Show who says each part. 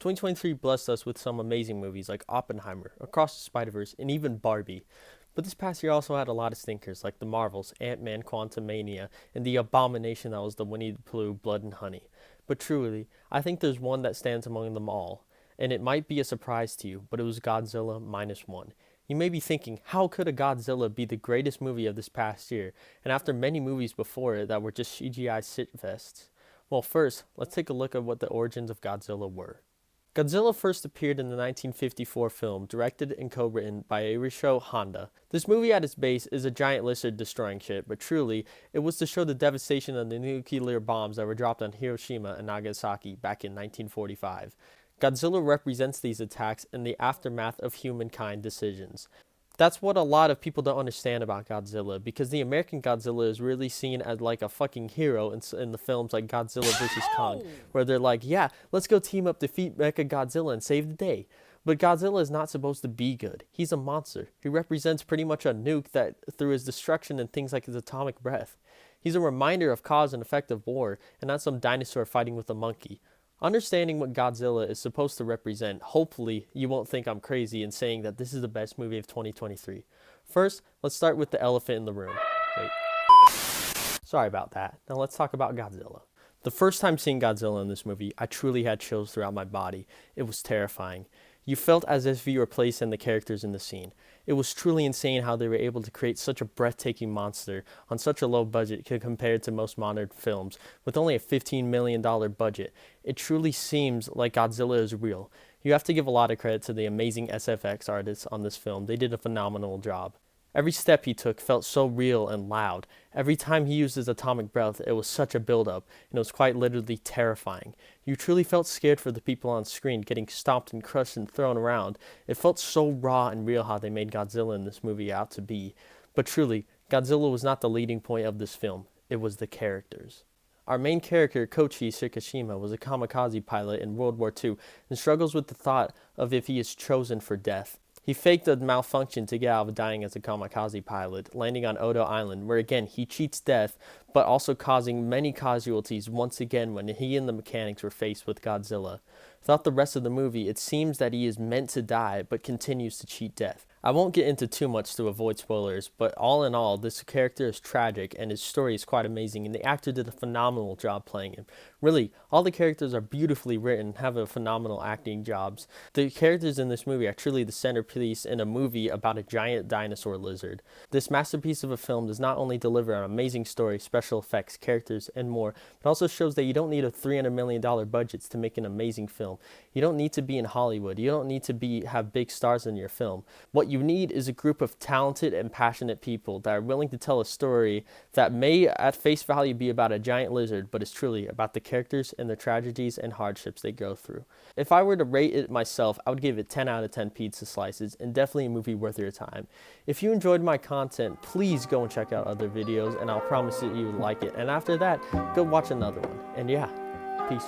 Speaker 1: 2023 blessed us with some amazing movies like Oppenheimer, Across the Spider-Verse, and even Barbie. But this past year also had a lot of stinkers like The Marvels, Ant-Man, Quantumania, and the abomination that was the Winnie the Pooh Blood and Honey. But truly, I think there's one that stands among them all, and it might be a surprise to you, but it was Godzilla minus one. You may be thinking, how could a Godzilla be the greatest movie of this past year, and after many movies before it that were just CGI shitfests? Well, first, let's take a look at what the origins of Godzilla were. Godzilla first appeared in the 1954 film, directed and co-written by Eiichiro Honda. This movie at its base is a giant lizard destroying shit, but truly, it was to show the devastation of the nuclear bombs that were dropped on Hiroshima and Nagasaki back in 1945. Godzilla represents these attacks in the aftermath of humankind decisions. That's what a lot of people don't understand about Godzilla, because the American Godzilla is really seen as like a fucking hero in the films like Godzilla vs. Kong, where they're like, yeah, let's go team up, defeat Mecha Godzilla, and save the day. But Godzilla is not supposed to be good. He's a monster. He represents pretty much a nuke that through his destruction and things like his atomic breath. He's a reminder of cause and effect of war, and not some dinosaur fighting with a monkey. Understanding what Godzilla is supposed to represent, hopefully you won't think I'm crazy in saying that this is the best movie of 2023. First, let's start with the elephant in the room. Wait. Sorry about that. Now let's talk about Godzilla. The first time seeing Godzilla in this movie, I truly had chills throughout my body. It was terrifying. You felt as if you were placed in the characters in the scene. It was truly insane how they were able to create such a breathtaking monster on such a low budget compared to most modern films. With only a $15 million budget, it truly seems like Godzilla is real. You have to give a lot of credit to the amazing SFX artists on this film. They did a phenomenal job. Every step he took felt so real and loud. Every time he used his atomic breath, it was such a build-up, and it was quite literally terrifying. You truly felt scared for the people on screen getting stomped and crushed and thrown around. It felt so raw and real how they made Godzilla in this movie out to be. But truly, Godzilla was not the leading point of this film. It was the characters. Our main character, Koichi Shikishima, was a kamikaze pilot in World War II and struggles with the thought of if he is chosen for death. He faked a malfunction to get out of dying as a kamikaze pilot, landing on Odo Island, where again he cheats death, but also causing many casualties once again when he and the mechanics were faced with Godzilla. Throughout the rest of the movie, it seems that he is meant to die, but continues to cheat death. I won't get into too much to avoid spoilers, but all in all, this character is tragic and his story is quite amazing, and the actor did a phenomenal job playing him. Really, all the characters are beautifully written and have a phenomenal acting jobs. The characters in this movie are truly the centerpiece in a movie about a giant dinosaur lizard. This masterpiece of a film does not only deliver an amazing story, special effects, characters, and more, but also shows that you don't need a $300 million budget to make an amazing film. You don't need to be in Hollywood. You don't need to have big stars in your film. What you need is a group of talented and passionate people that are willing to tell a story that may at face value be about a giant lizard, but is truly about the characters and the tragedies and hardships they go through. If I were to rate it myself, I would give it 10 out of 10 pizza slices, and definitely a movie worth your time. If you enjoyed my content, please go and check out other videos, and I'll promise that you would like it. And after that, go watch another one. And yeah, peace.